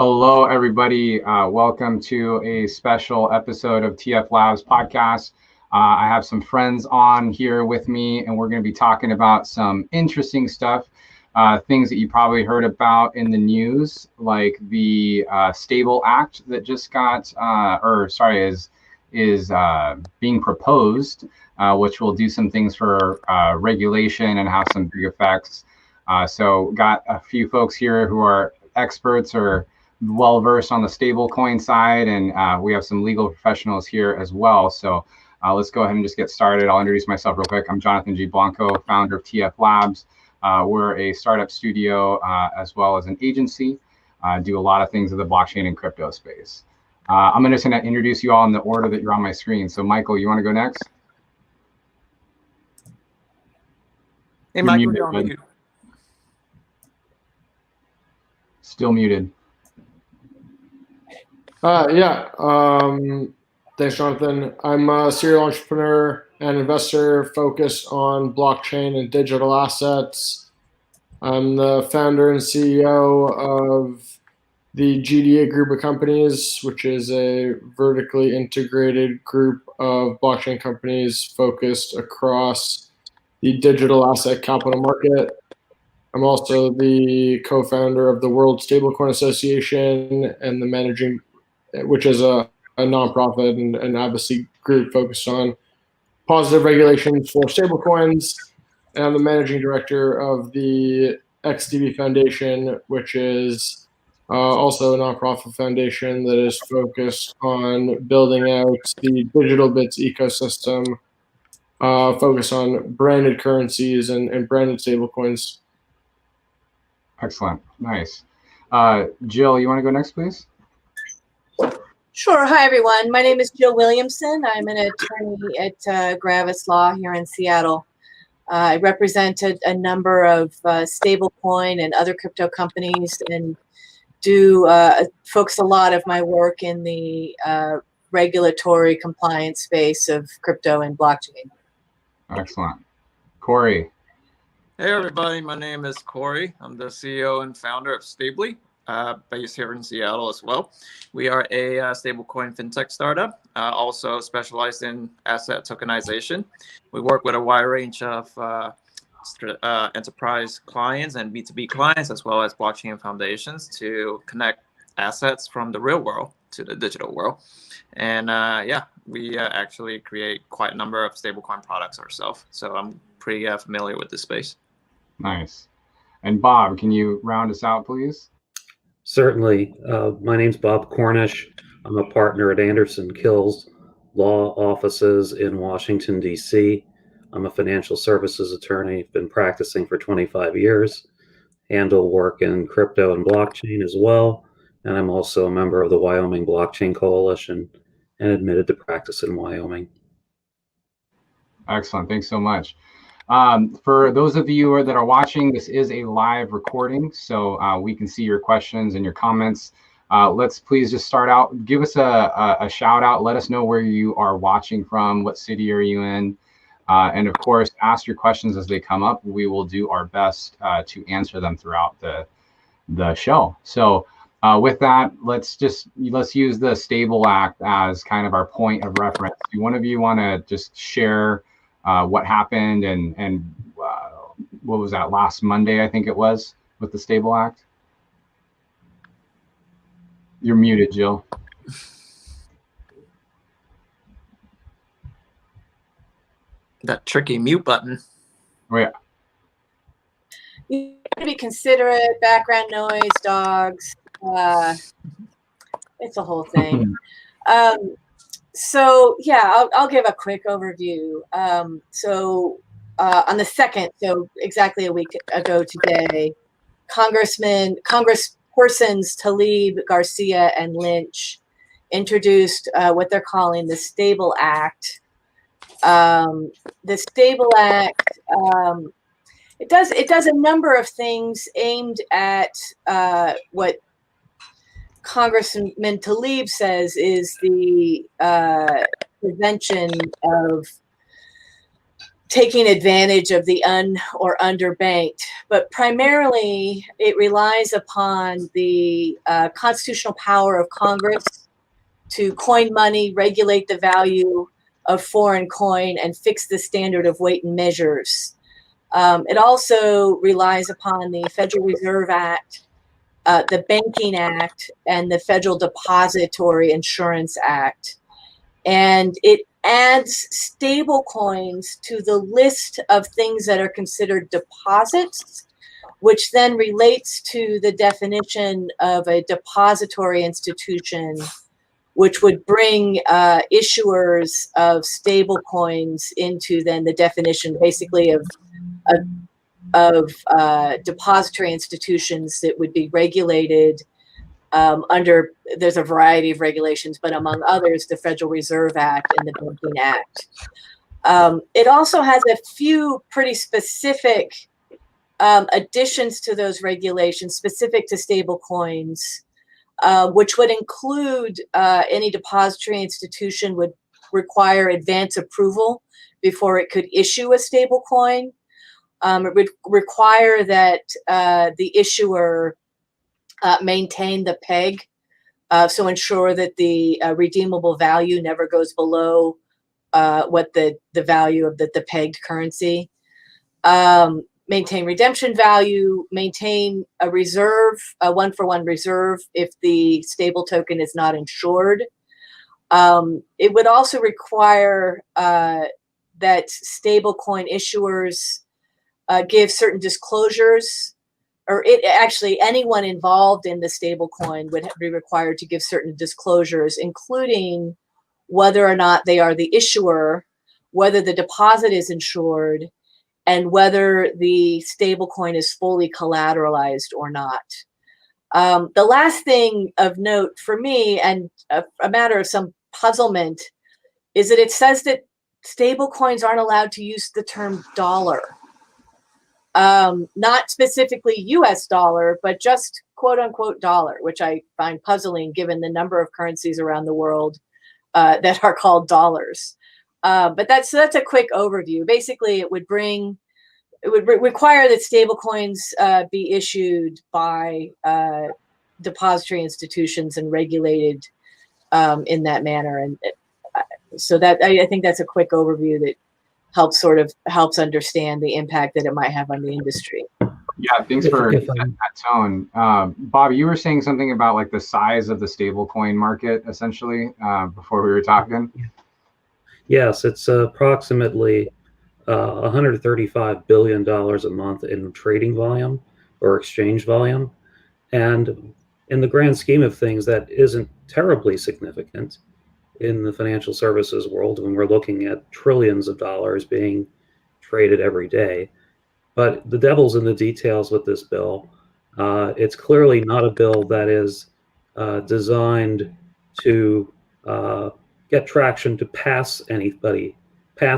Hello, everybody. Welcome to a special episode of TF Labs podcast. I have some friends on here with me, and we're going to be talking about some interesting stuff, things that you probably heard about in the news, like the Stable Act that just got, is being proposed, which will do some things for regulation and have some big effects. So, got a few folks here who are experts or well versed on the stablecoin side, and we have some legal professionals here as well. So let's go ahead and just get started. I'll introduce myself real quick. I'm Jonathan G. Blanco, founder of TF Labs. We're a startup studio as well as an agency. Do a lot of things in the blockchain and crypto space. I'm just going to introduce you all in the order that you're on my screen. So Michael, you want to go next? Hey, Michael, you're on mute. Still muted. Thanks, Jonathan. I'm a serial entrepreneur and investor focused on blockchain and digital assets. I'm the founder and CEO of the GDA group of companies, which is a vertically integrated group of blockchain companies focused across the digital asset capital market. I'm also the co-founder of the World Stablecoin Association and the managing, which is a nonprofit and advocacy group focused on positive regulations for stablecoins. And I'm the managing director of the XDB Foundation, which is also a nonprofit foundation that is focused on building out the digital bits ecosystem, focused on branded currencies and branded stablecoins. Excellent. Nice. Jill, you want to go next, please? Sure. Hi, everyone. My name is Jill Williamson. I'm an attorney at Gravis Law here in Seattle. I represented a number of stablecoin and other crypto companies and do focus a lot of my work in the regulatory compliance space of crypto and blockchain. Excellent. Kory. Hey, everybody. My name is Kory. I'm the CEO and founder of Stably, based here in Seattle as well. We are a stablecoin fintech startup, also specialized in asset tokenization. We work with a wide range of enterprise clients and B2B clients, as well as blockchain foundations to connect assets from the real world to the digital world. And we actually create quite a number of stablecoin products ourselves. So I'm pretty familiar with this space. Nice. And Bob, can you round us out, please? Certainly. My name's Bob Cornish. I'm a partner at Anderson Kills Law Offices in Washington, D.C. I'm a financial services attorney, been practicing for 25 years, handle work in crypto and blockchain as well. And I'm also a member of the Wyoming Blockchain Coalition and admitted to practice in Wyoming. Excellent. Thanks so much. For those of you that are watching, this is a live recording, so we can see your questions and your comments. Let's please just start out. Give us a shout out. Let us know where you are watching from, what city are you in, and of course, ask your questions as they come up. We will do our best to answer them throughout the show. So with that, let's use the Stable Act as kind of our point of reference. Do one of you want to just share what happened and what was that, last Monday, I think it was, with the Stable Act? You're muted, Jill. That tricky mute button. Oh, yeah. You have to be considerate, background noise, dogs. It's a whole thing. So yeah, I'll give a quick overview. On the 2nd, so exactly a week ago today, Congresspersons Tlaib, Garcia, and Lynch introduced what they're calling the Stable Act. The Stable Act, it does a number of things aimed at what Congressman Tlaib says is the prevention of taking advantage of the or underbanked. But primarily, it relies upon the constitutional power of Congress to coin money, regulate the value of foreign coin, and fix the standard of weight and measures. It also relies upon the Federal Reserve Act, the Banking Act, and the Federal Depository Insurance Act. And it adds stable coins to the list of things that are considered deposits, which then relates to the definition of a depository institution, which would bring issuers of stable coins into then the definition basically of depository institutions that would be regulated under, there's a variety of regulations, but among others, the Federal Reserve Act and the Banking Act. It also has a few pretty specific additions to those regulations specific to stable coins, which would include any depository institution would require advance approval before it could issue a stable coin. It would require that the issuer maintain the peg, so ensure that the redeemable value never goes below what the value of the pegged currency. Maintain redemption value, maintain a reserve, a one-for-one reserve if the stable token is not insured. It would also require that stable coin issuers give certain disclosures, or anyone involved in the stable coin would be required to give certain disclosures, including whether or not they are the issuer, whether the deposit is insured, and whether the stable coin is fully collateralized or not. The last thing of note for me, and a matter of some puzzlement, is that it says that stable coins aren't allowed to use the term dollar. Not specifically US dollar, but just quote unquote dollar, which I find puzzling given the number of currencies around the world that are called dollars. But that's a quick overview. Basically, it would require that stable coins be issued by depository institutions and regulated in that manner. And so that I think that's a quick overview that helps understand the impact that it might have on the industry. Yeah, thanks for that tone. Bob, you were saying something about like the size of the stablecoin market, essentially, before we were talking. Yes, it's approximately $135 billion a month in trading volume or exchange volume. And in the grand scheme of things, that isn't terribly significant in the financial services world when we're looking at trillions of dollars being traded every day. But the devil's in the details with this bill. It's clearly not a bill that is designed to get traction to pass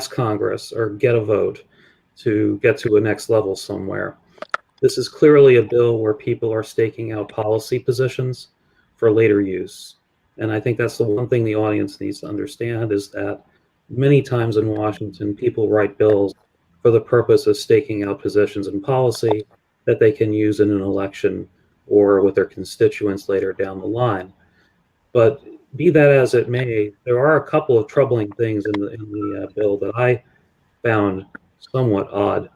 Congress or get a vote to get to a next level somewhere. This is clearly a bill where people are staking out policy positions for later use. And I think that's the one thing the audience needs to understand, is that many times in Washington, people write bills for the purpose of staking out positions in policy that they can use in an election or with their constituents later down the line. But be that as it may, there are a couple of troubling things in the bill that I found somewhat odd.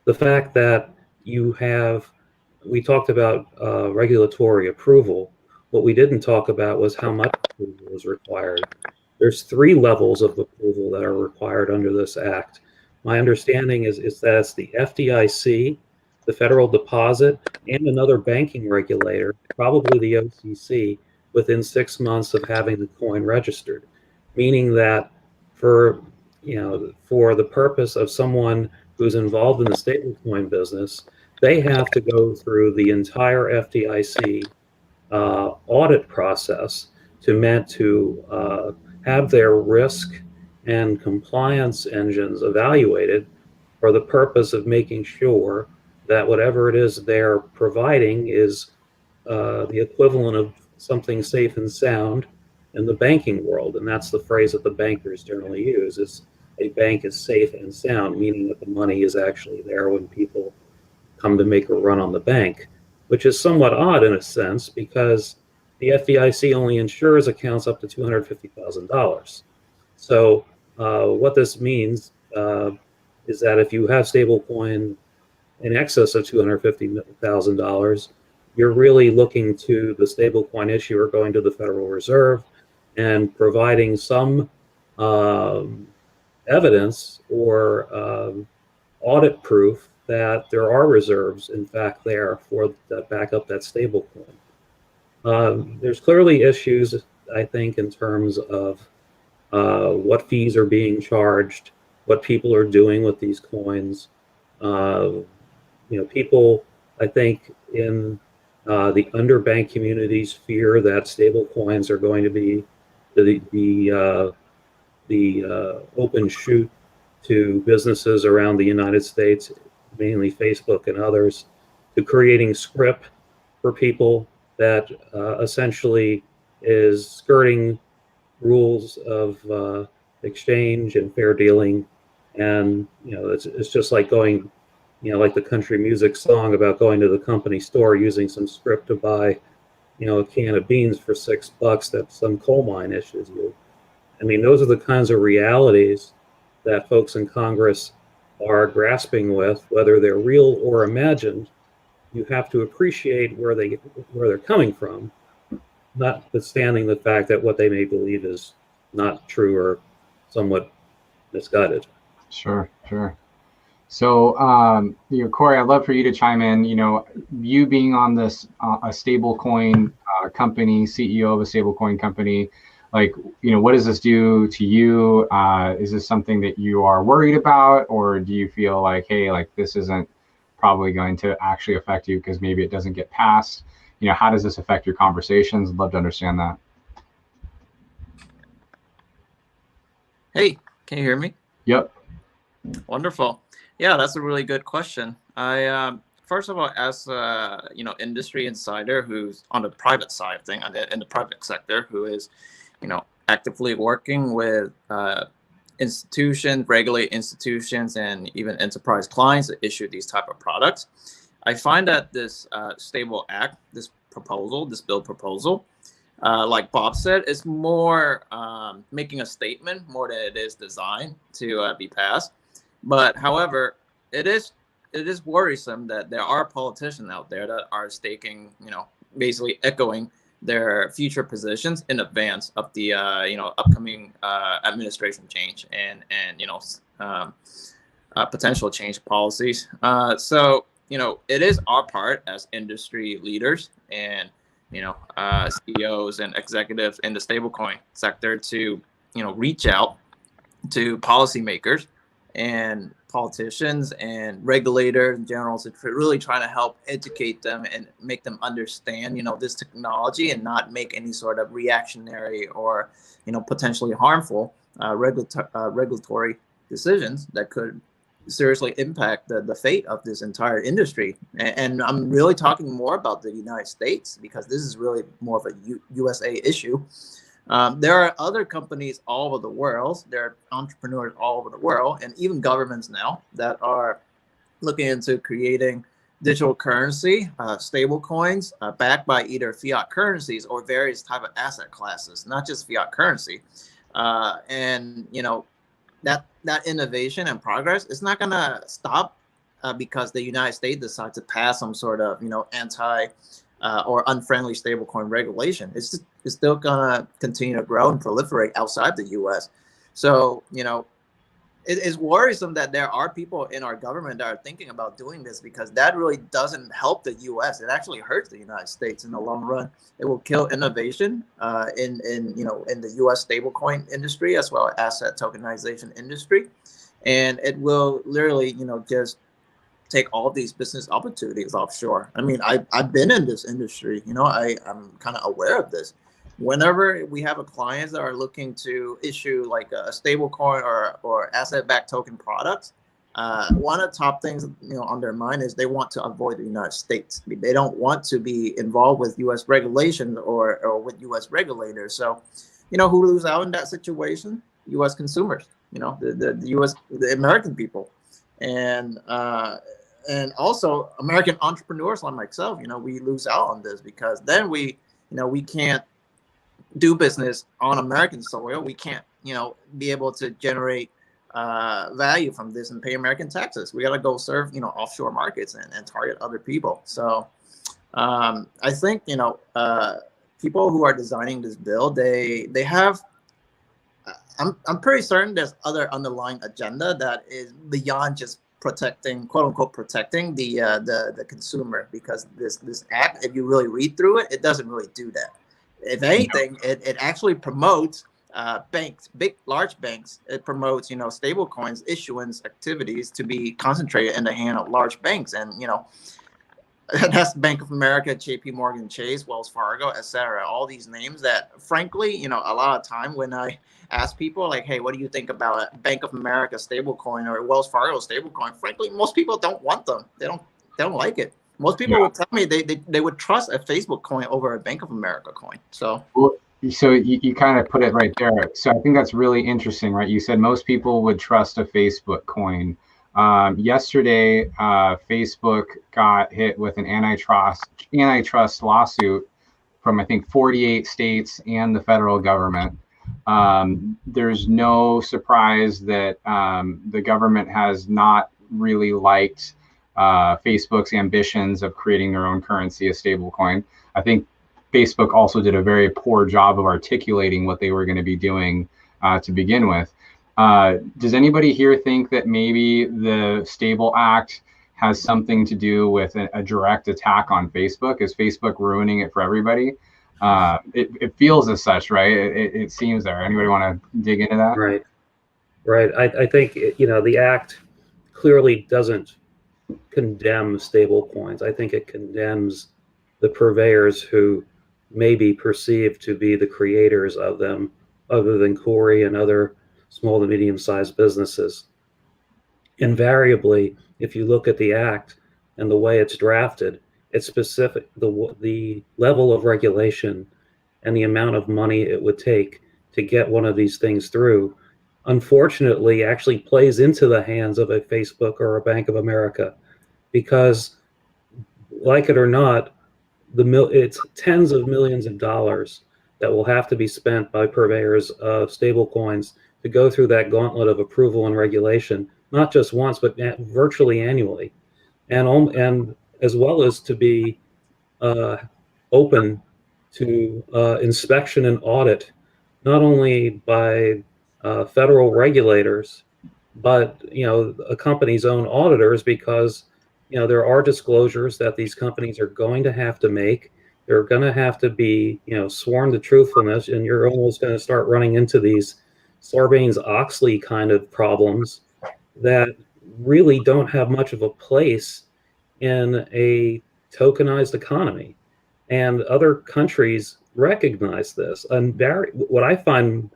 The fact that we talked about regulatory approval. What we didn't talk about was how much approval is required. There's 3 levels of approval that are required under this act. My understanding is that it's the FDIC, the Federal Deposit, and another banking regulator, probably the OCC, within 6 months of having the coin registered, meaning that for the purpose of someone who's involved in the stablecoin business, they have to go through the entire FDIC audit process to have their risk and compliance engines evaluated for the purpose of making sure that whatever it is they're providing is the equivalent of something safe and sound in the banking world. And that's the phrase that the bankers generally use, is a bank is safe and sound, meaning that the money is actually there when people come to make a run on the bank, which is somewhat odd in a sense because the FDIC only insures accounts up to $250,000. So what this means is that if you have stablecoin in excess of $250,000, you're really looking to the stablecoin issuer going to the Federal Reserve and providing some evidence or audit proof that there are reserves, in fact, there for that back up that stablecoin. There's clearly issues, I think, in terms of what fees are being charged, what people are doing with these coins. People, I think, in the underbanked communities fear that stable coins are going to be the open chute to businesses around the United States, mainly Facebook and others, to creating script for people that essentially is skirting rules of exchange and fair dealing. And it's just like going, like the country music song about going to the company store using some script to buy a can of beans for $6 that some coal mine issues you. I mean, those are the kinds of realities that folks in Congress are grasping with, whether they're real or imagined. You have to appreciate where they're coming from, notwithstanding the fact that what they may believe is not true or somewhat misguided. Sure. So, Kory, I'd love for you to chime in. You being on this a stablecoin company, CEO of a stablecoin company, what does this do to you? Is this something that you are worried about, or do you feel like, hey, this isn't probably going to actually affect you because maybe it doesn't get passed? How does this affect your conversations? I'd love to understand that. Hey, can you hear me? Yep. Wonderful. Yeah, that's a really good question. I first of all, as industry insider who's on the private side of things, in the private sector, who is actively working with institutions, regulated institutions, and even enterprise clients that issue these type of products, I find that this Stable Act, this bill proposal, like Bob said, is more making a statement more than it is designed to be passed. But however, it is worrisome that there are politicians out there that are staking, basically echoing their future positions in advance of the upcoming administration change and potential change policies. So it is our part as industry leaders and CEOs and executives in the stablecoin sector to reach out to policymakers and politicians and regulators in general to really trying to help educate them and make them understand this technology and not make any sort of reactionary or potentially harmful regulatory decisions that could seriously impact the fate of this entire industry. And I'm really talking more about the United States because this is really more of a USA issue. There are other companies all over the world. There are entrepreneurs all over the world, and even governments now that are looking into creating digital currency, stable coins, backed by either fiat currencies or various type of asset classes, not just fiat currency. And that innovation and progress is not going to stop because the United States decides to pass some sort of anti or unfriendly stablecoin regulation. It's still going to continue to grow and proliferate outside the U.S. So it is worrisome that there are people in our government that are thinking about doing this because that really doesn't help the U.S. It actually hurts the United States in the long run. It will kill innovation in the U.S. stablecoin industry as well as asset tokenization industry, and it will literally just take all these business opportunities offshore. I mean, I've been in this industry. I'm kind of aware of this. Whenever we have a clients that are looking to issue like a stable coin or asset-backed token products, one of the top things on their mind is they want to avoid the United States. They don't want to be involved with U.S. regulations or with U.S. regulators. So, who loses out in that situation? U.S. consumers, the U.S. the American people, and also American entrepreneurs like myself. We lose out on this because then we can't do business on American soil. We can't be able to generate value from this and pay American taxes. We got to go serve offshore markets and target other people. So I think people who are designing this bill, they have. I'm pretty certain there's other underlying agenda that is beyond just protecting, quote unquote, protecting the consumer, because this act, if you really read through it, it doesn't really do that. If anything, it actually promotes banks, large banks. It promotes stable coins issuance activities to be concentrated in the hand of large banks, and that's Bank of America, JP Morgan Chase, Wells Fargo, etc. All these names that, frankly, a lot of time when I ask people like, hey, what do you think about a Bank of America stablecoin or Wells Fargo stablecoin? Frankly, most people don't want them. They don't like it. Most people would tell me they would trust a Facebook coin over a Bank of America coin. So. So you kind of put it right there. So I think that's really interesting, right? You said most people would trust a Facebook coin. Yesterday, Facebook got hit with an antitrust lawsuit from, I think, 48 states and the federal government. There's no surprise that the government has not really liked Facebook's ambitions of creating their own currency, a stablecoin. I think Facebook also did a very poor job of articulating what they were going to be doing to begin with. Does anybody here think that maybe the Stable Act has something to do with a direct attack on Facebook? Is Facebook ruining it for everybody? It feels as such, right? It seems there. Anybody want to dig into that? Right. I think the act clearly doesn't condemn stable coins. I think it condemns the purveyors who may be perceived to be the creators of them, other than Kory and other small to medium-sized businesses. Invariably, if you look at the act and the way it's drafted, it's specific. The level of regulation and the amount of money it would take to get one of these things through, unfortunately, actually plays into the hands of a Facebook or a Bank of America, because, like it or not, it's tens of millions of dollars that will have to be spent by purveyors of stable coins to go through that gauntlet of approval and regulation, not just once, but virtually annually, and as well as to be open to inspection and audit, not only by federal regulators, but a company's own auditors, because there are disclosures that these companies are going to have to make. They're going to have to be sworn to truthfulness, and you're almost going to start running into these Sarbanes-Oxley kind of problems that really don't have much of a place in a tokenized economy. And other countries recognize this. And what I find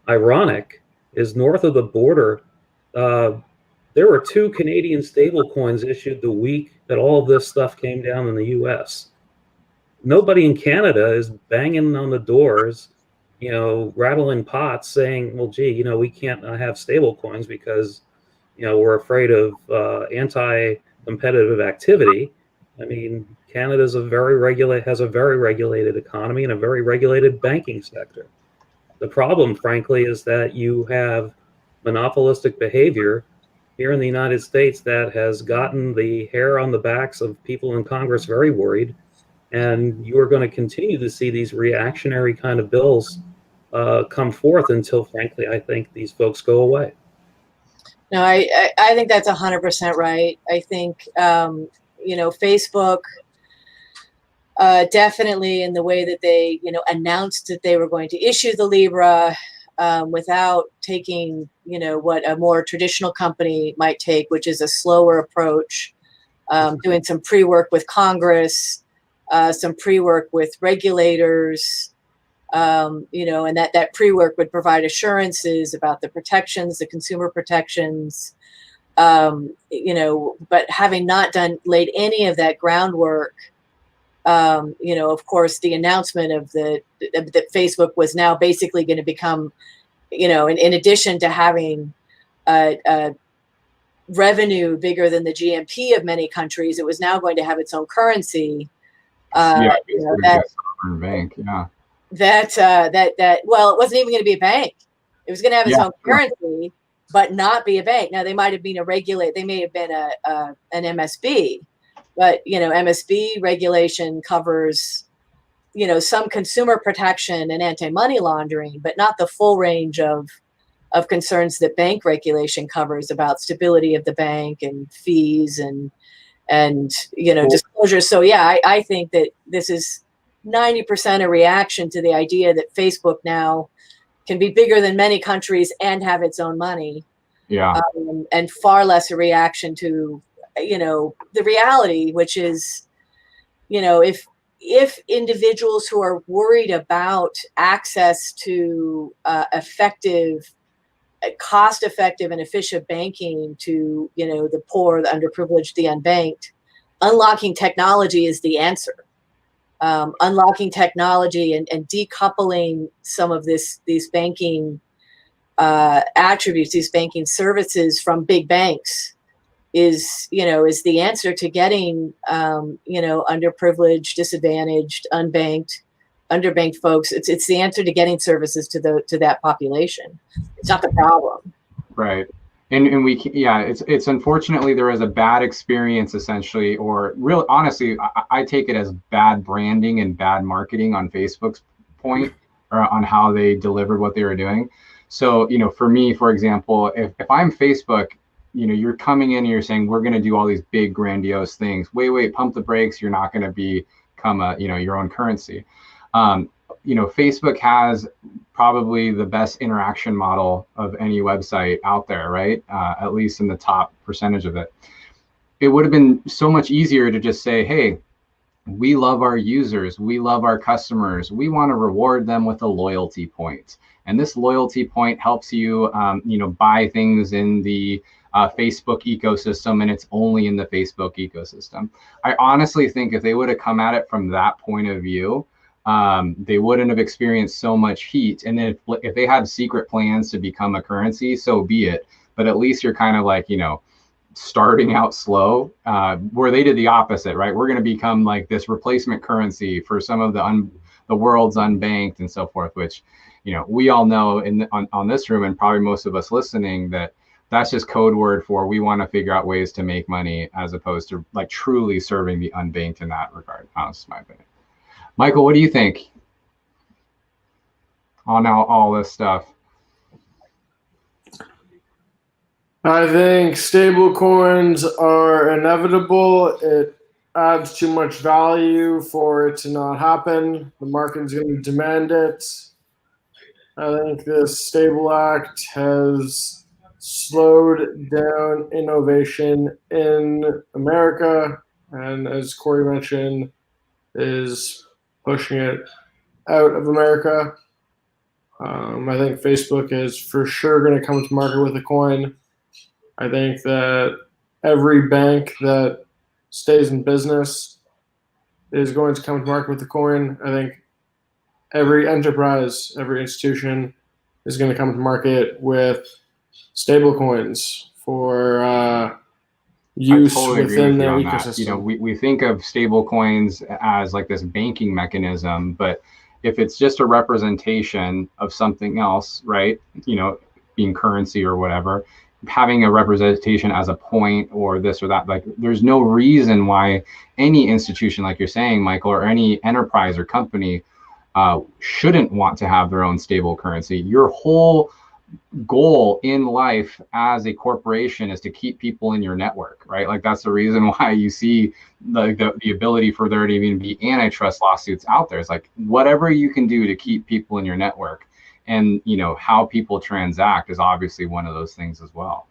ironic is, north of the border, there were 2 Canadian stablecoins issued the week that all of this stuff came down in the US. Nobody in Canada is banging on the doors, rattling pots saying, well, gee, we can't have stablecoins because, we're afraid of anti-competitive activity. I mean, Canada has a very regulated economy and a very regulated banking sector. The problem, frankly, is that you have monopolistic behavior here in the United States that has gotten the hair on the backs of people in Congress very worried. And you are going to continue to see these reactionary kind of bills come forth until, frankly, I think these folks go away. No, I think that's 100% right. I think, Facebook definitely, in the way that they, announced that they were going to issue the Libra without taking, what a more traditional company might take, which is a slower approach, doing some pre-work with Congress, some pre-work with regulators, and that pre-work would provide assurances about the protections, the consumer protections, but having not laid any of that groundwork, of course, the announcement of that Facebook was now basically going to become, in addition to having a revenue bigger than the GNP of many countries, it was now going to have its own currency. Bank. Well, it wasn't even going to be a bank. It was going to have its own currency, but not be a bank. Now, they might have been they may have been an MSB, but MSB regulation covers some consumer protection and anti-money laundering, but not the full range of concerns that bank regulation covers about stability of the bank and fees and disclosures. So yeah, I think that this is 90% a reaction to the idea that Facebook now can be bigger than many countries and have its own money. Yeah. And far less a reaction to, the reality, which is, if individuals who are worried about access to cost-effective and efficient banking to, the poor, the underprivileged, the unbanked, unlocking technology is the answer. Unlocking technology and decoupling some of these banking attributes, these banking services from big banks is the answer to getting, underprivileged, disadvantaged, underbanked folks. It's the answer to getting services to that population. It's not the problem. Right. And it's unfortunately there was a bad experience essentially, or real honestly, I take it as bad branding and bad marketing on Facebook's point, or on how they delivered what they were doing. So, for me, for example, if I'm Facebook, you're coming in and you're saying, we're going to do all these big grandiose things. Wait, pump the brakes. You're not going to become your own currency. Facebook has probably the best interaction model of any website out there, right? At least in the top percentage of it. It would have been so much easier to just say, hey, we love our users. We love our customers. We want to reward them with a loyalty point. And this loyalty point helps you, buy things in the Facebook ecosystem, and it's only in the Facebook ecosystem. I honestly think if they would have come at it from that point of view, they wouldn't have experienced so much heat. And then if they had secret plans to become a currency, so be it. But at least you're kind of like, starting out slow, where they did the opposite, right? We're going to become like this replacement currency for some of the world's unbanked and so forth, which, we all know on this room, and probably most of us listening, that's just code word for we want to figure out ways to make money, as opposed to like truly serving the unbanked in that regard. That's my opinion. Michael, what do you think on all this stuff? I think stable coins are inevitable. It adds too much value for it to not happen. The market's going to demand it. I think this Stable Act has slowed down innovation in America, and as Kory mentioned, is pushing it out of America. I think Facebook is for sure going to come to market with a coin. I think that every bank that stays in business is going to come to market with a coin. I think every enterprise, every institution is going to come to market with stable coins for use within their ecosystem. We think of stable coins as like this banking mechanism, but if it's just a representation of something else, right, being currency or whatever, having a representation as a point or this or that, like there's no reason why any institution, like you're saying, Michael, or any enterprise or company shouldn't want to have their own stable currency. Your whole goal in life as a corporation is to keep people in your network, right? Like that's the reason why you see the ability for there to even be antitrust lawsuits out there. It's like whatever you can do to keep people in your network, and how people transact is obviously one of those things as well.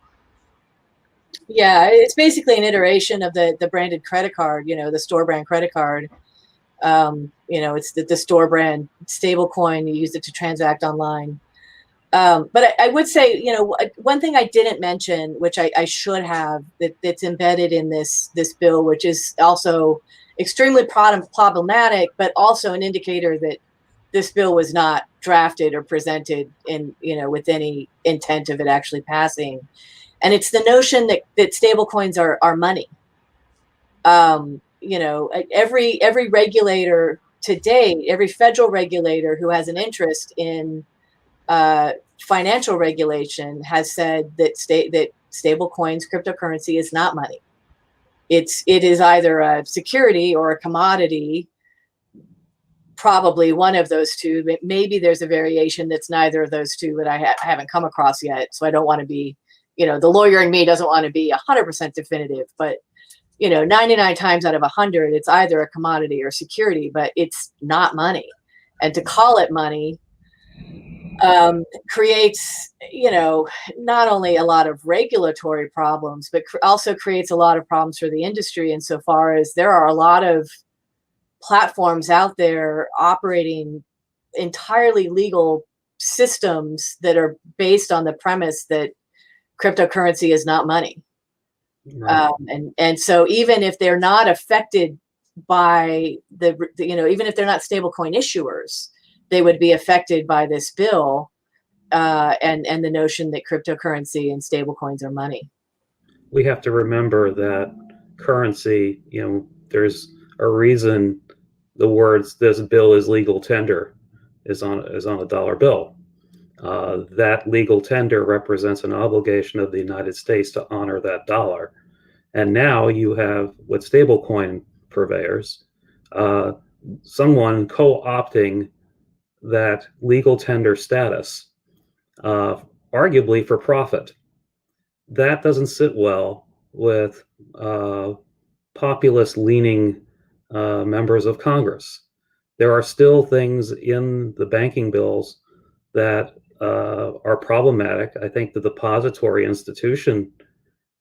Yeah, it's basically an iteration of the branded credit card, the store brand credit card. It's the store brand stable coin. You use it to transact online. But I would say, one thing I didn't mention, which I should have, that's embedded in this bill, which is also extremely problematic, but also an indicator that this bill was not drafted or presented in, with any intent of it actually passing. And it's the notion that stablecoins are money. Every regulator to date, every federal regulator who has an interest in financial regulation has said that stablecoins, cryptocurrency, is not money. It is either a security or a commodity, probably one of those two. But maybe there's a variation that's neither of those two that I haven't come across yet. So I don't want to be, the lawyer in me doesn't want to be 100% definitive, but 99 times out of 100, it's either a commodity or security, but it's not money. And to call it money creates, not only a lot of regulatory problems, but also creates a lot of problems for the industry insofar as there are a lot of platforms out there operating entirely legal systems that are based on the premise that cryptocurrency is not money. Right. And so even if they're not affected by even if they're not stablecoin issuers, they would be affected by this bill and the notion that cryptocurrency and stablecoins are money. We have to remember that currency, there's a reason the words "this bill is legal tender" is on a dollar bill. That legal tender represents an obligation of the United States to honor that dollar. And now you have, with stablecoin purveyors, someone co-opting that legal tender status, arguably for profit. That doesn't sit well with populist-leaning members of Congress. There are still things in the banking bills that are problematic. I think the depository institution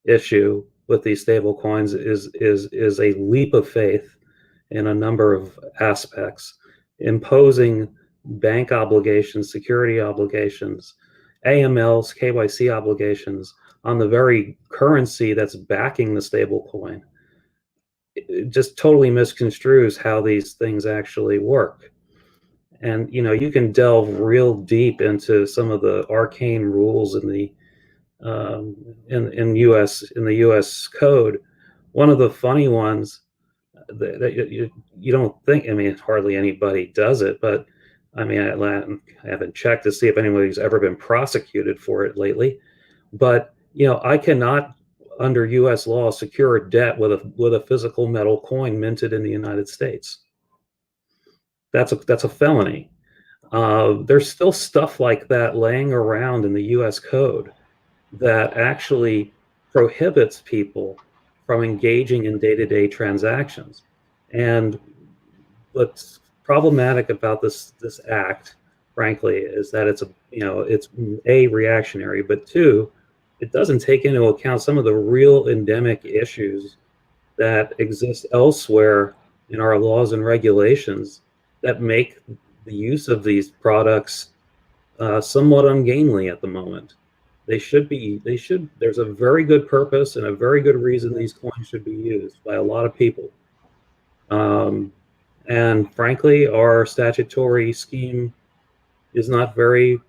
issue with these stable coins is a leap of faith in a number of aspects, imposing bank obligations, security obligations, AMLs, KYC obligations on the very currency that's backing the stable coin. It just totally misconstrues how these things actually work. And you can delve real deep into some of the arcane rules in the in the U.S. code. One of the funny ones that you don't think, hardly anybody does it, but I haven't checked to see if anybody's ever been prosecuted for it lately. But I cannot, under U.S. law, secure a debt with a physical metal coin minted in the United States. That's a felony. There's still stuff like that laying around in the U.S. code that actually prohibits people from engaging in day-to-day transactions. And what's problematic about this act, frankly, is that it's a reactionary, but two, it doesn't take into account some of the real endemic issues that exist elsewhere in our laws and regulations that make the use of these products somewhat ungainly at the moment. There's a very good purpose and a very good reason these coins should be used by a lot of people. And frankly, our statutory scheme is not very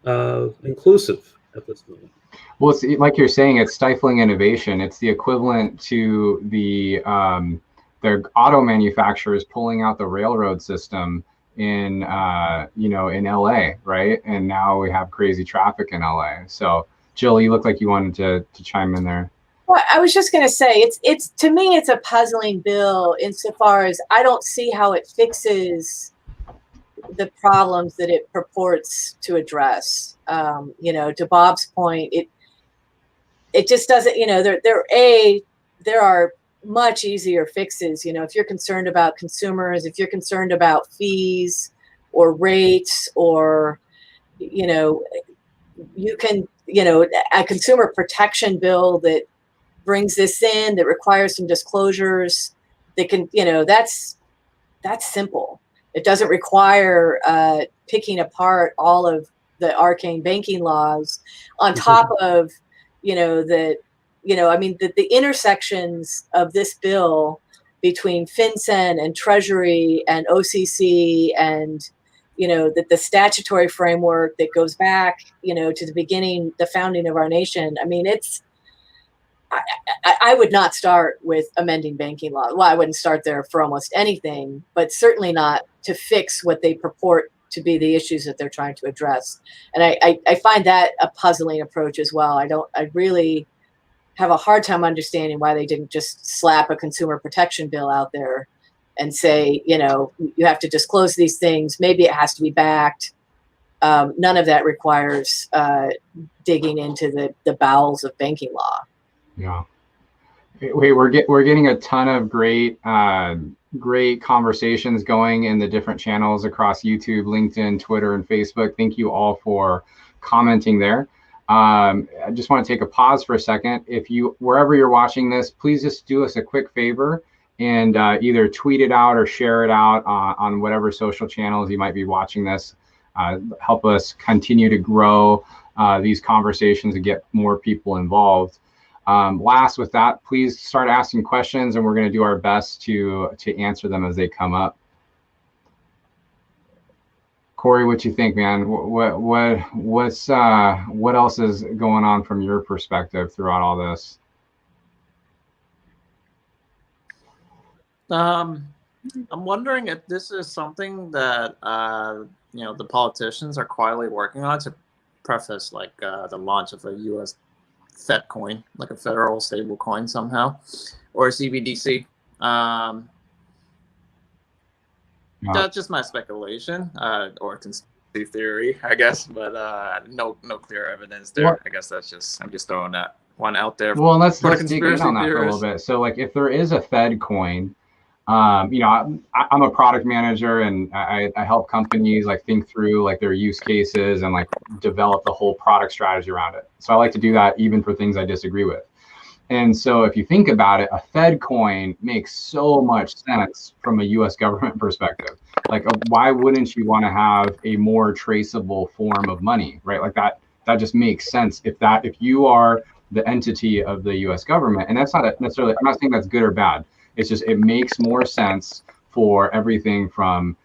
inclusive at this moment. Well, it's like you're saying, it's stifling innovation. It's the equivalent to the auto manufacturers pulling out the railroad system in in LA, right? And now we have crazy traffic in LA. So Jill, you look like you wanted to chime in there. Well, I was just going to say, it's to me, it's a puzzling bill insofar as I don't see how it fixes the problems that it purports to address. To Bob's point, it just doesn't. There are much easier fixes. If you're concerned about consumers, if you're concerned about fees or rates, or you can a consumer protection bill that brings this in, that requires some disclosures, that can that's simple. It doesn't require picking apart all of the arcane banking laws on top of the intersections of this bill between FinCEN and Treasury and OCC and that the statutory framework that goes back, to the beginning, the founding of our nation. I mean, I would not start with amending banking law. Well, I wouldn't start there for almost anything, but certainly not to fix what they purport to be the issues that they're trying to address. And I find that a puzzling approach as well. I really have a hard time understanding why they didn't just slap a consumer protection bill out there and say, you have to disclose these things. Maybe it has to be backed. None of that requires digging into the bowels of banking law. Yeah. Wait, we're getting a ton of great conversations going in the different channels across YouTube, LinkedIn, Twitter, and Facebook. Thank you all for commenting there. I just want to take a pause for a second. Wherever you're watching this, please just do us a quick favor and either tweet it out or share it out on whatever social channels you might be watching this. Help us continue to grow these conversations and get more people involved. Last with that, please start asking questions and we're going to do our best to answer them as they come up. Kory, what you think, man? What else is going on from your perspective throughout all this? I'm wondering if this is something that the politicians are quietly working on to preface the launch of a U.S. Fed coin, like a federal stable coin somehow, or a CBDC. That's just my speculation or conspiracy theory, I guess, but no clear evidence there. Well, I guess I'm just throwing that one out there. Well, let's dig in on that for a little bit. So, if there is a Fed coin, I'm a product manager and I help companies think through their use cases and develop the whole product strategy around it. So I like to do that even for things I disagree with. And so if you think about it, a Fed coin makes so much sense from a US government perspective. Why wouldn't you want to have a more traceable form of money, right? That just makes sense if you are the entity of the US government. And that's not necessarily, I'm not saying that's good or bad. It's just, it makes more sense for everything from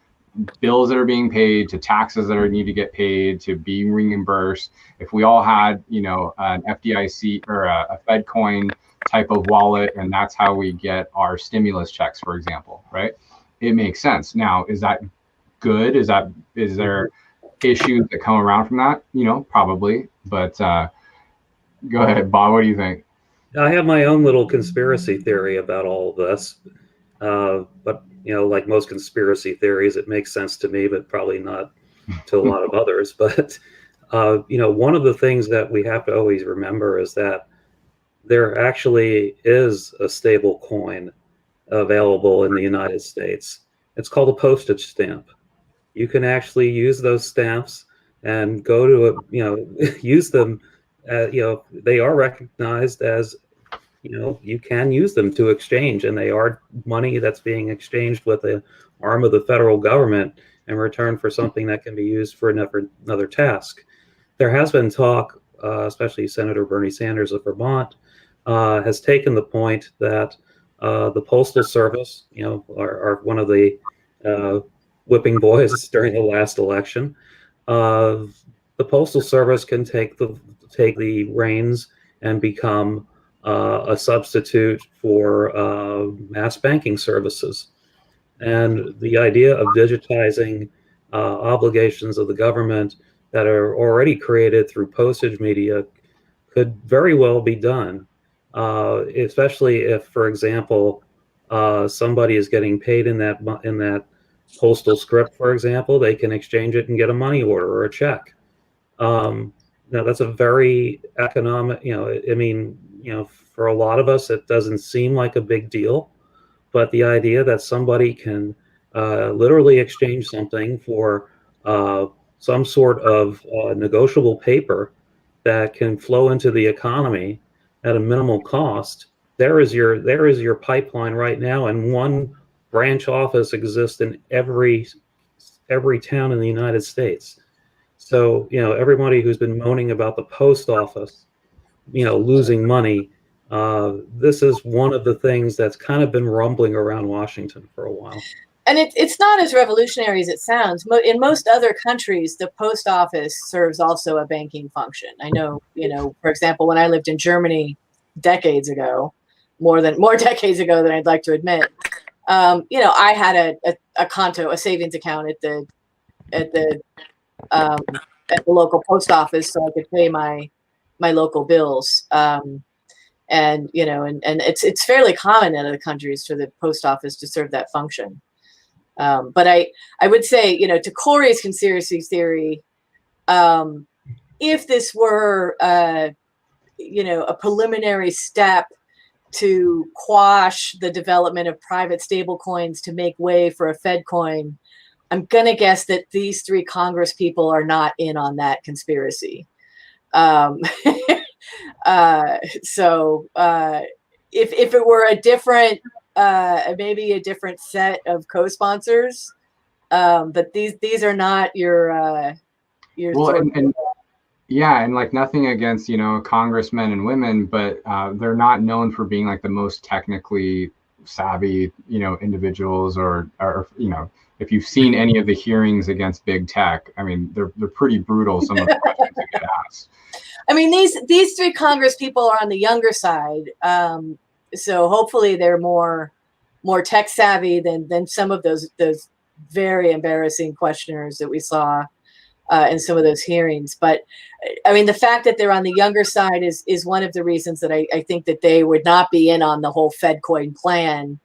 bills that are being paid to taxes that need to get paid to being reimbursed. If we all had, an FDIC or a Fed coin type of wallet, and that's how we get our stimulus checks, for example, right? It makes sense. Now, is that good? Is there issues that come around from that? Probably, but go ahead, Bob, what do you think? I have my own little conspiracy theory about all of this, but like most conspiracy theories, it makes sense to me, but probably not to a lot of others. But one of the things that we have to always remember is that there actually is a stable coin available in the United States. It's called a postage stamp. You can actually use those stamps and go to use them. They are recognized as, you can use them to exchange, and they are money that's being exchanged with an arm of the federal government in return for something that can be used for another task. There has been talk, especially Senator Bernie Sanders of Vermont, has taken the point that the Postal Service, are one of the whipping boys during the last election. The Postal Service can take the reins and become a substitute for mass banking services. And the idea of digitizing obligations of the government that are already created through postage media could very well be done, especially if, for example, somebody is getting paid in that postal script, for example, they can exchange it and get a money order or a check. Now, that's a very economic, for a lot of us, it doesn't seem like a big deal, but the idea that somebody can literally exchange something for some sort of negotiable paper that can flow into the economy at a minimal cost, there is your pipeline right now, and one branch office exists in every town in the United States. So, everybody who's been moaning about the post office, losing money, this is one of the things that's kind of been rumbling around Washington for a while. And it's not as revolutionary as it sounds. In most other countries, the post office serves also a banking function. I know, for example, when I lived in Germany decades ago, more decades ago than I'd like to admit, I had a conto, a savings account at the local post office, so I could pay my local bills. And it's fairly common in other countries for the post office to serve that function. But I would say, to Kory's conspiracy theory, if this were, a preliminary step to quash the development of private stablecoins to make way for a Fed coin, I'm going to guess that these 3 Congress people are not in on that conspiracy. So if it were a different, maybe a different set of co-sponsors, but these are not your well, and like nothing against congressmen and women, but they're not known for being like the most technically savvy individuals, or if you've seen any of the hearings against big tech, I mean they're pretty brutal, some of the questions that get asked. I mean, these 3 Congress people are on the younger side, so hopefully they're more tech savvy than some of those very embarrassing questioners that we saw in some of those hearings. But I mean, the fact that they're on the younger side is one of the reasons that I think that they would not be in on the whole Fed coin plan,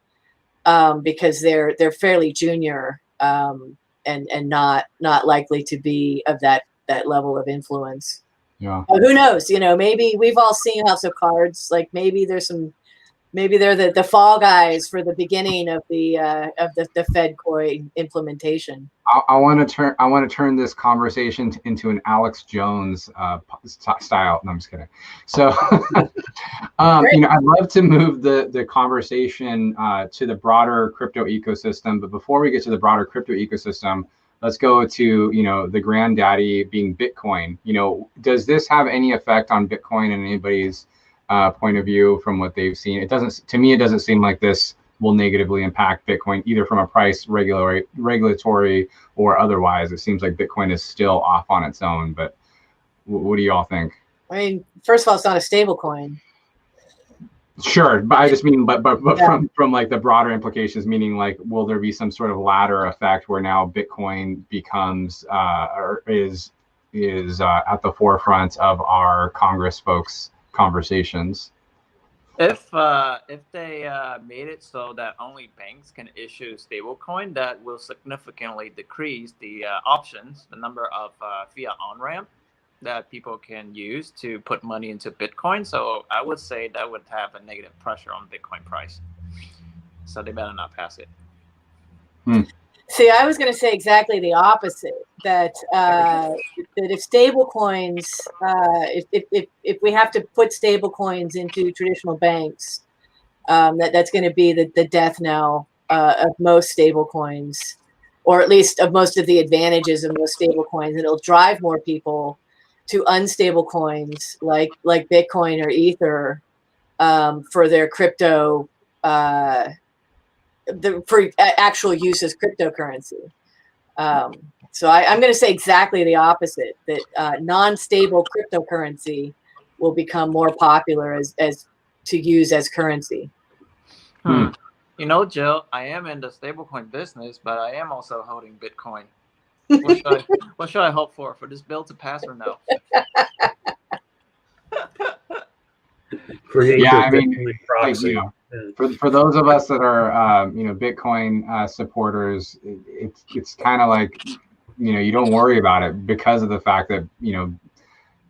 because they're fairly junior, and not likely to be of that level of influence. Yeah. Who knows? Maybe we've all seen House of Cards. Like maybe they're the fall guys for the beginning of the Fed coin implementation. I want to turn this conversation into an Alex Jones style. No, I'm just kidding. So, I'd love to move the conversation to the broader crypto ecosystem. But before we get to the broader crypto ecosystem, let's go to the granddaddy being Bitcoin. Does this have any effect on Bitcoin in anybody's point of view from what they've seen? It doesn't. To me, it doesn't seem like this will negatively impact Bitcoin either from a price, regulatory, or otherwise. It seems like Bitcoin is still off on its own. But what do y'all think? I mean, first of all, it's not a stable coin. Sure, but I just mean, but Yeah. from like the broader implications, meaning like, will there be some sort of ladder effect where now Bitcoin becomes or is at the forefront of our Congress folks' conversations? If they made it so that only banks can issue stablecoin, that will significantly decrease the options, the number of fiat on-ramp that people can use to put money into Bitcoin. So I would say that would have a negative pressure on Bitcoin price. So they better not pass it. See, I was going to say exactly the opposite. That if stable coins, if we have to put stable coins into traditional banks, that's going to be the death knell of most stable coins, or at least of most of the advantages of most stable coins. It'll drive more people to unstable coins like Bitcoin or Ether for their crypto. For actual use as cryptocurrency. So I'm going to say exactly the opposite, that non-stable cryptocurrency will become more popular as to use as currency. Jill, I am in the stablecoin business, but I am also holding Bitcoin. What should I hope for this bill to pass or no? I mean, proxy. For those of us that are Bitcoin supporters, it's kind of like you don't worry about it because of the fact that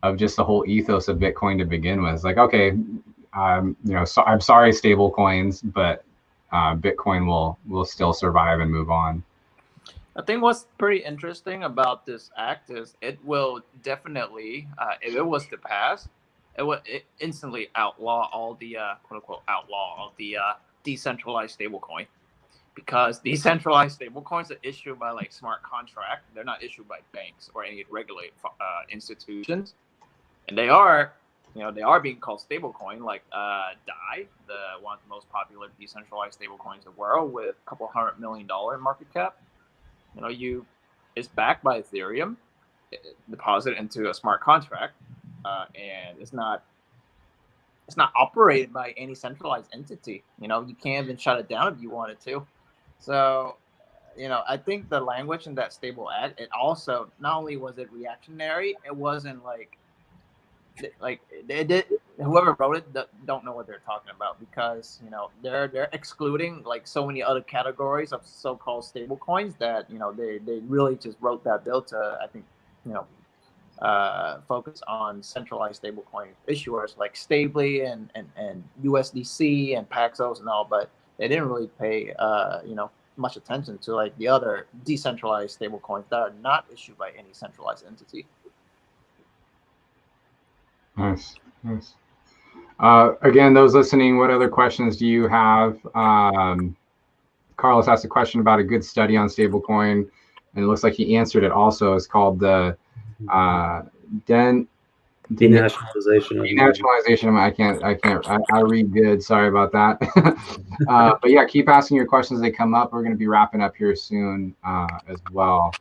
of just the whole ethos of Bitcoin to begin with. It's like, okay, so I'm sorry, stable coins, but Bitcoin will still survive and move on. I think what's pretty interesting about this act is it will definitely, if it was to pass, it would instantly outlaw all the quote unquote outlaw all the decentralized stablecoin, because decentralized stablecoins are issued by like smart contract. They're not issued by banks or any regulated institutions, and they are they are being called stablecoin, like DAI, one of the most popular decentralized stablecoins in the world, with a couple $100 million in market cap. It's backed by Ethereum, deposited into a smart contract, and it's not operated by any centralized entity. You can't even shut it down if you wanted to. So, I think the language in that Stable Act, it also, not only was it reactionary, it wasn't like they did, whoever wrote it don't know what they're talking about, because they're excluding like so many other categories of so-called stable coins that they really just wrote that bill to, I think, focus on centralized stablecoin issuers like Stably and USDC and Paxos and all, but they didn't really pay much attention to like the other decentralized stablecoins that are not issued by any centralized entity. Nice. Again, those listening, what other questions do you have? Carlos asked a question about a good study on stablecoin, and it looks like he answered it also. It's called the denationalization. I read good. Sorry about that. But yeah, keep asking your questions as they come up. We're going to be wrapping up here soon as well.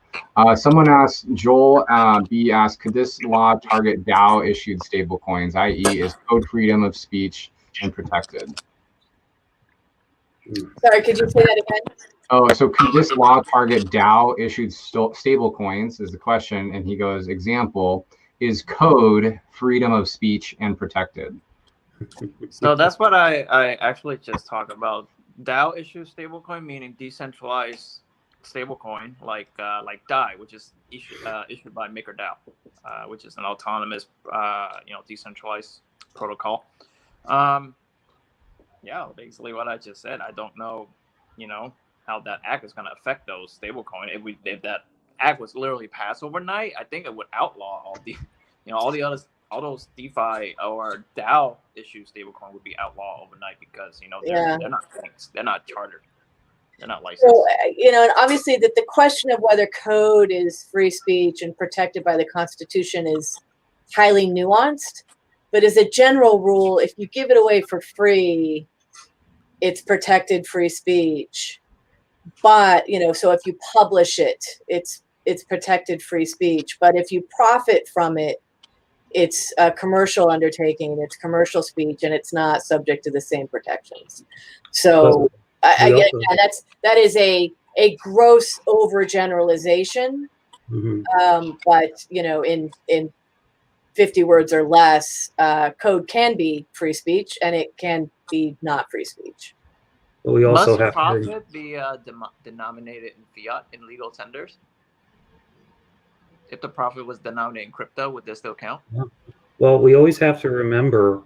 Someone asked, Joel B asked, could this law target DAO issued stablecoins, i.e. is code freedom of speech and protected? Sorry, could you say that again? Oh, so could this law target DAO issued stablecoins is the question. And he goes, example, is code freedom of speech and protected? So that's what I actually just talked about. DAO issued stablecoin, meaning decentralized stablecoin, like DAI, which is issued by MakerDAO, which is an autonomous, decentralized protocol. Yeah, basically what I just said. I don't know, how that act is going to affect those stablecoin. If that act was literally passed overnight, I think it would outlaw all those DeFi or DAO issued stablecoin would be outlawed overnight, because they're not banks, they're not chartered, they're not licensed. So and obviously that the question of whether code is free speech and protected by the Constitution is highly nuanced. But as a general rule, if you give it away for free, it's protected free speech. But so if you publish it, it's protected free speech. But if you profit from it, it's a commercial undertaking, it's commercial speech, and it's not subject to the same protections. So that is a gross overgeneralization. Mm-hmm. But in 50 words or less, code can be free speech, and it can be not free speech. But we also Must have profit be denominated in fiat in legal tenders? If the profit was denominated in crypto, would this still count? Well, we always have to remember,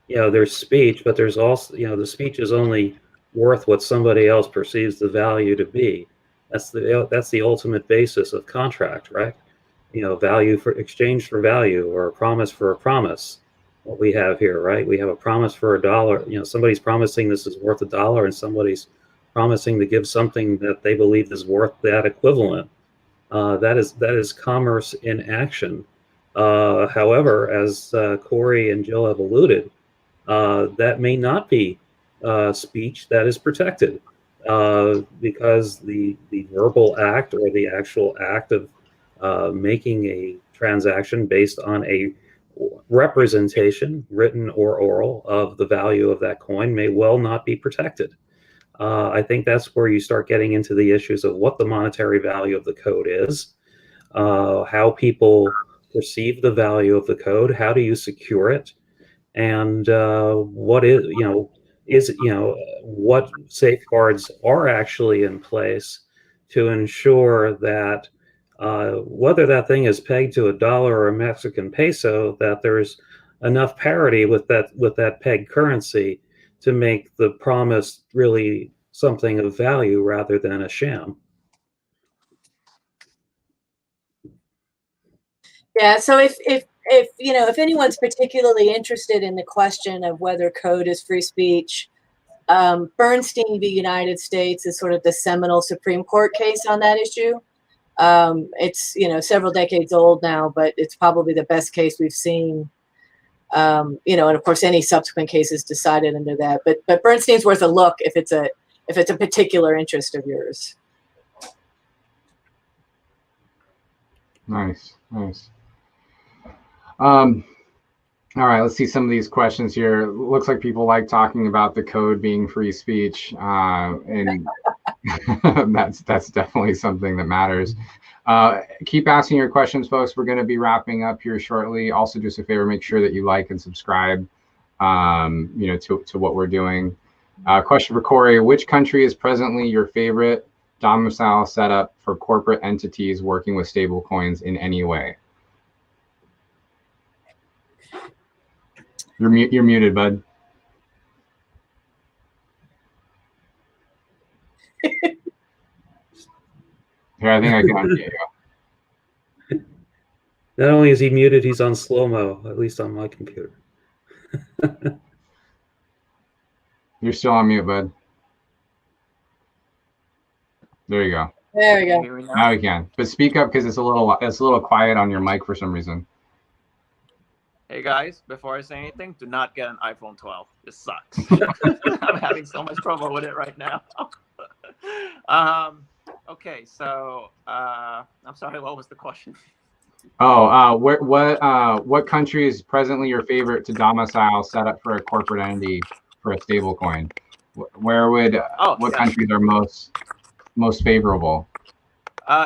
there's speech, but there's also, the speech is only worth what somebody else perceives the value to be. That's the ultimate basis of contract, right? Value for exchange for value, or a promise for a promise. What we have here, right? We have a promise for $1. Somebody's promising this is worth $1, and somebody's promising to give something that they believe is worth that equivalent. That is commerce in action. However, as Kory and Jill have alluded, that may not be speech that is protected, because the verbal act or the actual act of making a transaction based on a representation, written or oral, of the value of that coin may well not be protected. I think that's where you start getting into the issues of what the monetary value of the code is, how people perceive the value of the code, how do you secure it, and what what safeguards are actually in place to ensure that whether that thing is pegged to $1 or a Mexican peso, that there's enough parity with that pegged currency to make the promise really something of value rather than a sham. Yeah. So if anyone's particularly interested in the question of whether code is free speech, Bernstein v. United States is sort of the seminal Supreme Court case on that issue. It's several decades old now, but it's probably the best case we've seen You know, and of course, any subsequent cases decided under that. But Bernstein's worth a look if it's a particular interest of yours. Nice. All right, let's see some of these questions here. Looks like people like talking about the code being free speech, and that's definitely something that matters. Keep asking your questions, folks. We're going to be wrapping up here shortly. Also, do us a favor, make sure that you like and subscribe, you know, to what we're doing. Question for Kory: which country is presently your favorite domicile setup for corporate entities working with stablecoins in any way? You're muted, bud. Here, I think I can unmute you. Not only is he muted, he's on slow-mo, at least on my computer. You're still on mute, bud. There you go. There we go. Now we can. But speak up because it's a little quiet on your mic for some reason. Hey guys, before I say anything, do not get an iPhone 12. This sucks. I'm having so much trouble with it right now. Okay, so I'm sorry, what was the question? Oh, what country is presently your favorite to domicile set up for a corporate entity for a stablecoin? Where would what countries are most favorable?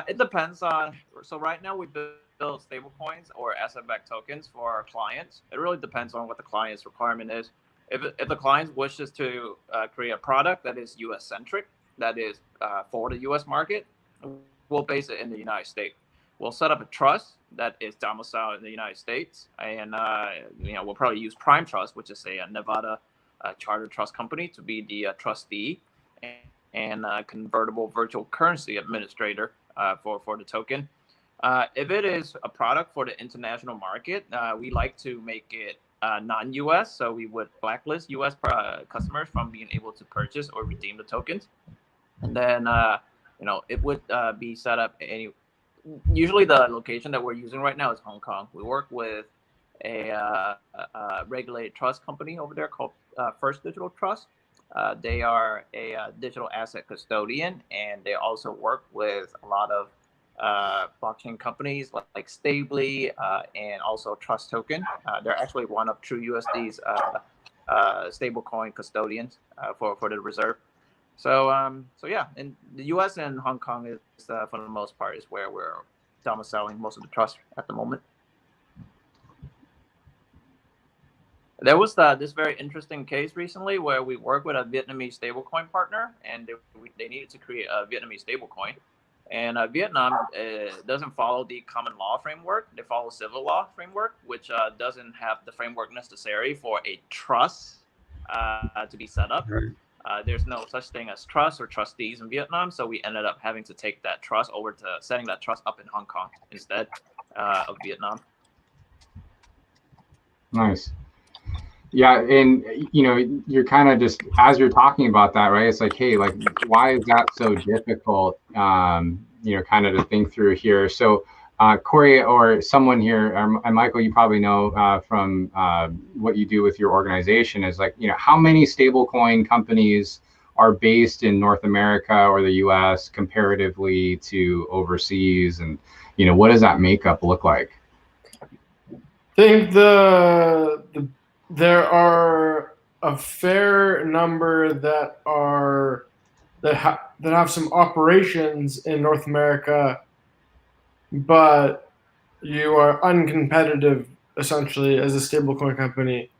It depends on. So right now we build stable coins or asset-backed tokens for our clients. It really depends on what the client's requirement is. If the client wishes to create a product that is U.S.-centric, that is for the U.S. market, we'll base it in the United States. We'll set up a trust that is domiciled in the United States, and you know, we'll probably use Prime Trust, which is a Nevada chartered trust company, to be the trustee and convertible virtual currency administrator for the token. If it is a product for the international market, we like to make it non-US, so we would blacklist US customers from being able to purchase or redeem the tokens. And then, you know, it would be set up usually the location that we're using right now is Hong Kong. We work with a regulated trust company over there called First Digital Trust. They are a digital asset custodian, and they also work with a lot of blockchain companies like Stably and also Trust Token. They're actually one of TrueUSD's stablecoin custodians for the reserve. So yeah, in the U.S. and Hong Kong is for the most part is where we're domiciling most of the trust at the moment. There was this very interesting case recently where we worked with a Vietnamese stablecoin partner, and they needed to create a Vietnamese stablecoin. And Vietnam doesn't follow the common law framework. They follow civil law framework, which doesn't have the framework necessary for a trust to be set up. There's no such thing as trust or trustees in Vietnam, so we ended up having to take that trust over to setting that trust up in Hong Kong instead of Vietnam. Nice. Yeah, and you know, you're kind of just, as you're talking about that, right? It's like, hey, like, why is that so difficult? You know, kind of to think through here. So, Kory or someone here, and Michael, you probably know from what you do with your organization, is like, you know, how many stablecoin companies are based in North America or the U.S. comparatively to overseas, and you know, what does that makeup look like? I think there are a fair number that have some operations in North America, but you are uncompetitive essentially as a stablecoin company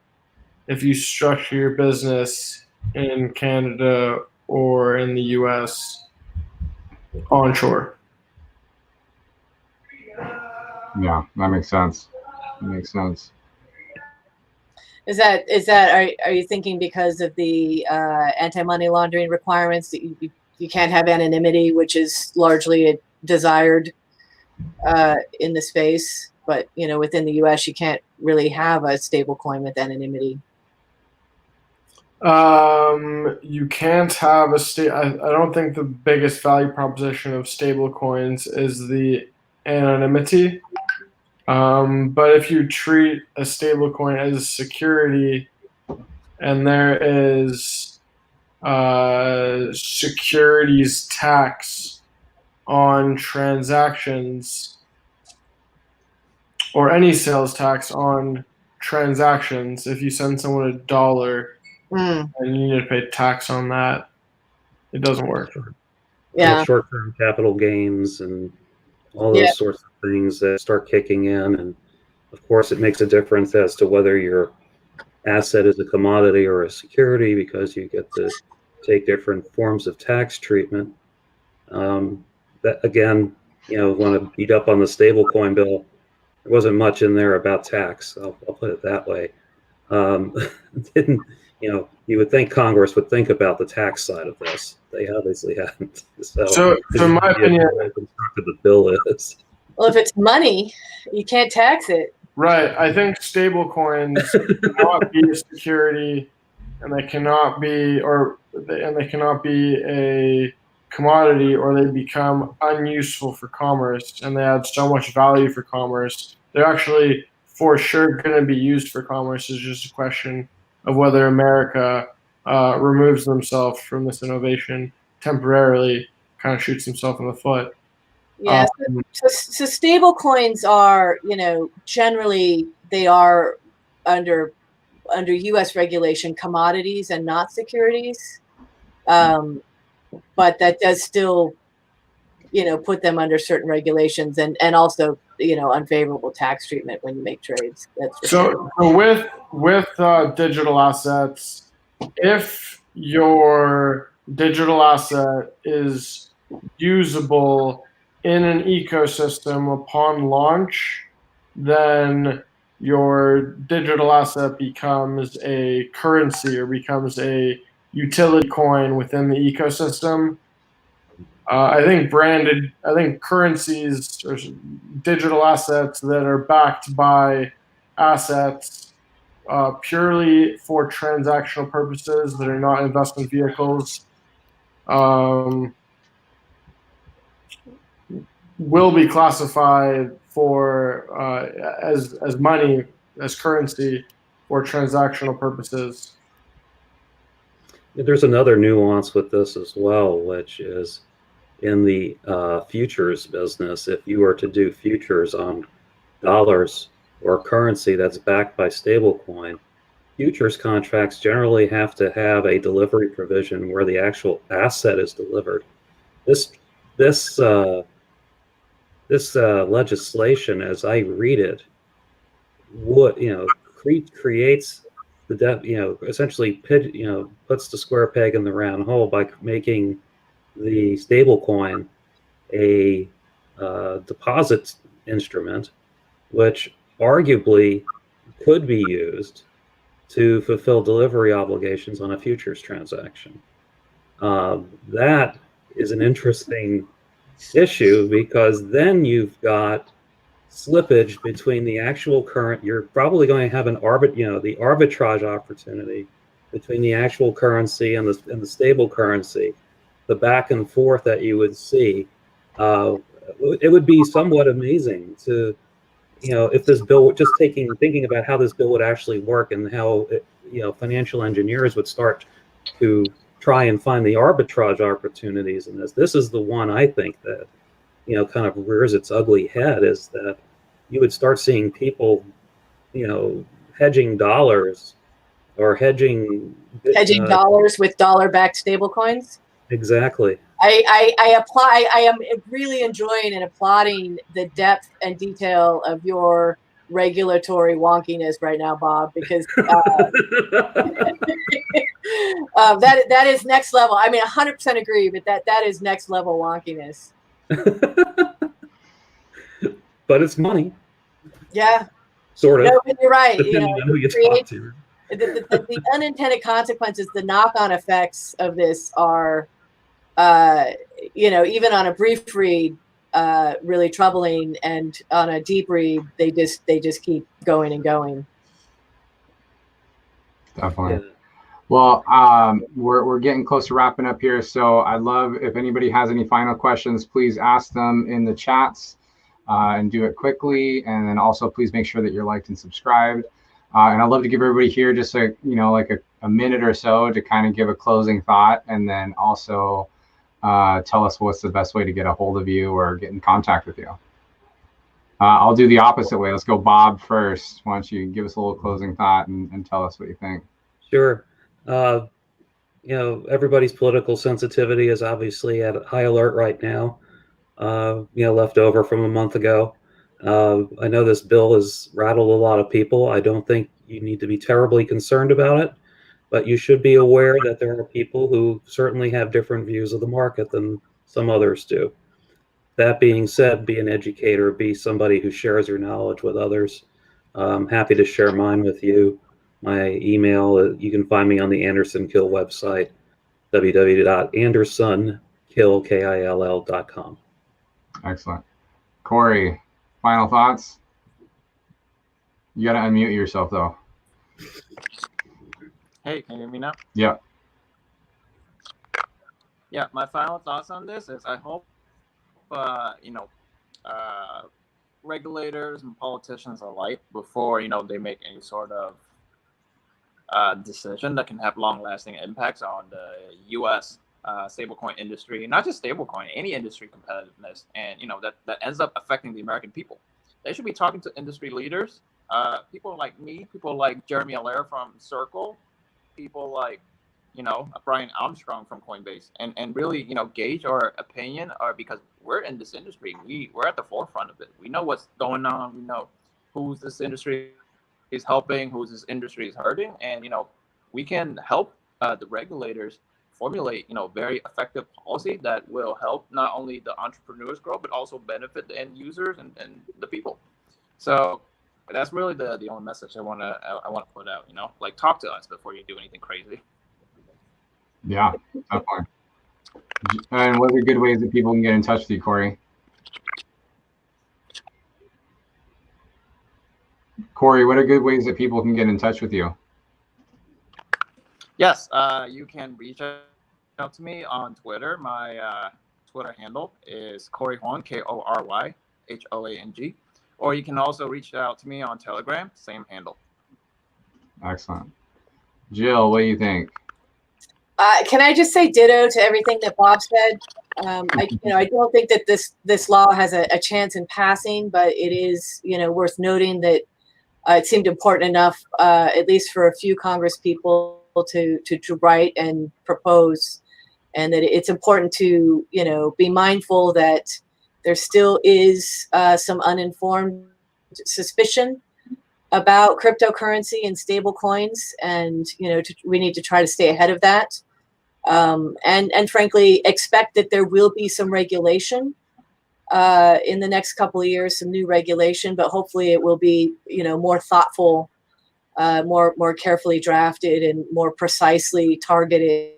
if you structure your business in Canada or in the US onshore. Yeah, that makes sense. That makes sense. Is that are you thinking because of the anti-money laundering requirements that you can't have anonymity, which is largely desired in the space, but you know, within the U.S. you can't really have a stable coin with anonymity? You can't have I don't think the biggest value proposition of stable coins is the anonymity. But if you treat a stablecoin as a security, and there is securities tax on transactions, or any sales tax on transactions, if you send someone $1 and you need to pay tax on that, it doesn't work. Yeah. Short-term capital gains and all those sorts of things that start kicking in. And of course, it makes a difference as to whether your asset is a commodity or a security, because you get to take different forms of tax treatment. That again, want to beat up on the stablecoin bill. There wasn't much in there about tax. I'll put it that way. Didn't you would think Congress would think about the tax side of this. They obviously haven't. So in my opinion, constructed the bill is. Well, if it's money, you can't tax it. Right. I think stable coins cannot be a security, and they cannot be a commodity, or they become unuseful for commerce, and they add so much value for commerce. They're actually for sure going to be used for commerce. It's just a question of whether America removes themselves from this innovation temporarily, kind of shoots himself in the foot. Yeah, so stable coins are, generally they are under U.S. regulation commodities and not securities, but that does still, put them under certain regulations and also, unfavorable tax treatment when you make trades. That's for so sure. with digital assets, if your digital asset is usable in an ecosystem upon launch, then your digital asset becomes a currency or becomes a utility coin within the ecosystem. I think currencies or digital assets that are backed by assets purely for transactional purposes that are not investment vehicles will be classified for as money, as currency for transactional purposes. There's another nuance with this as well, which is in the futures business. If you were to do futures on dollars or currency that's backed by stablecoin, futures contracts generally have to have a delivery provision where the actual asset is delivered. This legislation, as I read it, creates essentially puts the square peg in the round hole by making the stablecoin a deposit instrument, which arguably could be used to fulfill delivery obligations on a futures transaction. That is an interesting issue, because then you've got slippage between the actual current. You're probably going to have the arbitrage opportunity between the actual currency and the stable currency, the back and forth that you would see. It would be somewhat amazing to, if this bill, just thinking about how this bill would actually work, and how financial engineers would start to try and find the arbitrage opportunities in this. This is the one I think that kind of rears its ugly head, is that you would start seeing people hedging dollars, or hedging dollars with dollar-backed stablecoins. Exactly. I am really enjoying and applauding the depth and detail of your regulatory wonkiness right now, Bob, because that is next level. I mean, 100% agree, but that is next level wonkiness. But it's money. Yeah. Sort of. No, but you're right. Depending on who you talk to. The unintended consequences, the knock-on effects of this are, even on a brief read, really troubling, and on a deep read, they just keep going and going. Definitely. Yeah. Well, we're getting close to wrapping up here, so I'd love if anybody has any final questions, please ask them in the chats. and do it quickly. And then also please make sure that you're liked and subscribed. And I'd love to give everybody here just a minute or so to kind of give a closing thought, and then also tell us what's the best way to get a hold of you or get in contact with you. I'll do the opposite way. Let's go Bob first. Why don't you give us a little closing thought and tell us what you think? Sure. Everybody's political sensitivity is obviously at high alert right now, left over from a month ago. I know this bill has rattled a lot of people. I don't think you need to be terribly concerned about it, but you should be aware that there are people who certainly have different views of the market than some others do. That being said, be an educator, be somebody who shares your knowledge with others. I'm happy to share mine with you. My email, you can find me on the Anderson Kill website, www.andersonkill.com. Excellent. Kory, final thoughts? You got to unmute yourself, though. Hey, can you hear me now? Yeah. Yeah, my final thoughts on this is I hope, regulators and politicians alike, before, they make any sort of decision that can have long-lasting impacts on the U.S. Stablecoin industry, not just stablecoin, any industry competitiveness, and that ends up affecting the American people. They should be talking to industry leaders, people like me, people like Jeremy Allaire from Circle, people like Brian Armstrong from Coinbase, and really gauge our opinion, because we're in this industry, we're at the forefront of it. We know what's going on. We know who's this industry is helping, who's this industry is hurting, and we can help the regulators formulate very effective policy that will help not only the entrepreneurs grow, but also benefit the end users and the people. So that's really the only message I want to put out. Talk to us before you do anything crazy. Yeah, definitely. And what are good ways that people can get in touch with you, Kory? Kory, what are good ways that people can get in touch with you? Yes, you can reach out to me on Twitter. My Twitter handle is Kory Hoang, KoryHoang. Or you can also reach out to me on Telegram, same handle. Excellent. Jill, what do you think? Can I just say ditto to everything that Bob said? I don't think that this law has a chance in passing, but it is, worth noting that it seemed important enough, at least for a few Congress people, to write and propose, and that it's important to, be mindful that there still is some uninformed suspicion about cryptocurrency and stable coins, and we need to try to stay ahead of that, and frankly expect that there will be some regulation in the next couple of years, some new regulation, but hopefully it will be more thoughtful, more carefully drafted, and more precisely targeted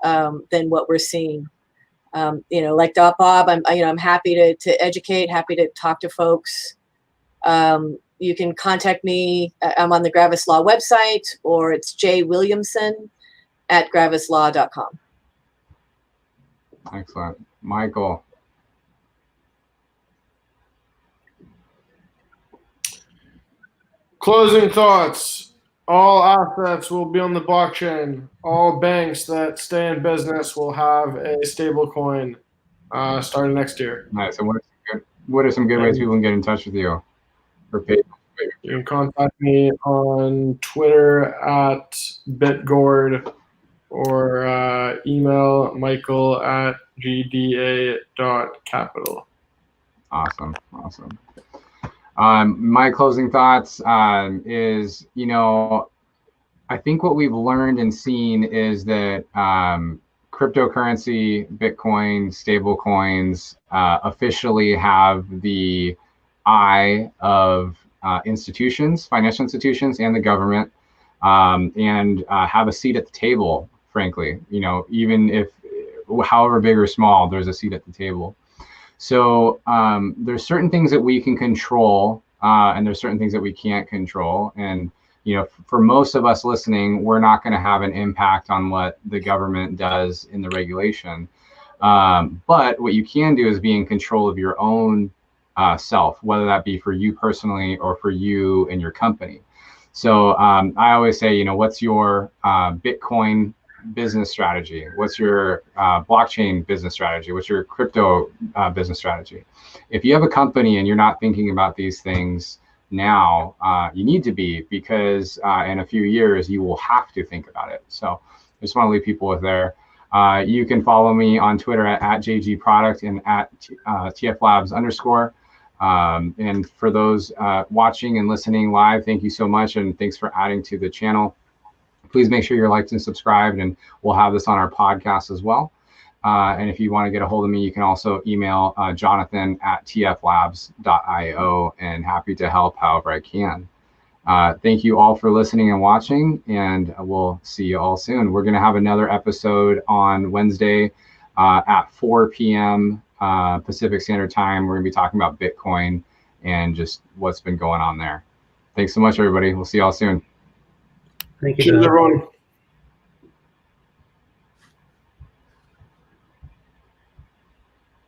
than what we're seeing. Like Bob, I'm happy to educate, happy to talk to folks. You can contact me. I'm on the Gravis Law website, or it's jwilliamson@gravislaw.com. Excellent. Michael. Closing thoughts. All assets will be on the blockchain. All banks that stay in business will have a stable coin starting next year. Nice. And what are some good ways people can get in touch with you? You can contact me on Twitter at bitgord, or email michael@gda.capital. Awesome. My closing thoughts is, I think what we've learned and seen is that cryptocurrency, Bitcoin, stable coins officially have the eye of institutions, financial institutions, and the government, and have a seat at the table, frankly. Even if, however big or small, there's a seat at the table. So there's certain things that we can control, and there's certain things that we can't control. And, for most of us listening, we're not going to have an impact on what the government does in the regulation. But what you can do is be in control of your own self, whether that be for you personally or for you and your company. So I always say, what's your Bitcoin business strategy? What's your blockchain business strategy? What's your crypto business strategy? If you have a company and you're not thinking about these things now, you need to be, because in a few years you will have to think about it. So I just want to leave people with there. You can follow me on Twitter at JGProduct and at TFLabs_. And for those watching and listening live, thank you so much, and thanks for adding to the channel. Please make sure you're liked and subscribed, and we'll have this on our podcast as well. And if you want to get a hold of me, you can also email Jonathan at tflabs.io, and happy to help however I can. Thank you all for listening and watching, and we'll see you all soon. We're going to have another episode on Wednesday at 4 p.m. Pacific Standard Time. We're going to be talking about Bitcoin and just what's been going on there. Thanks so much, everybody. We'll see y'all soon. Thank you, Cheers, Doug. everyone.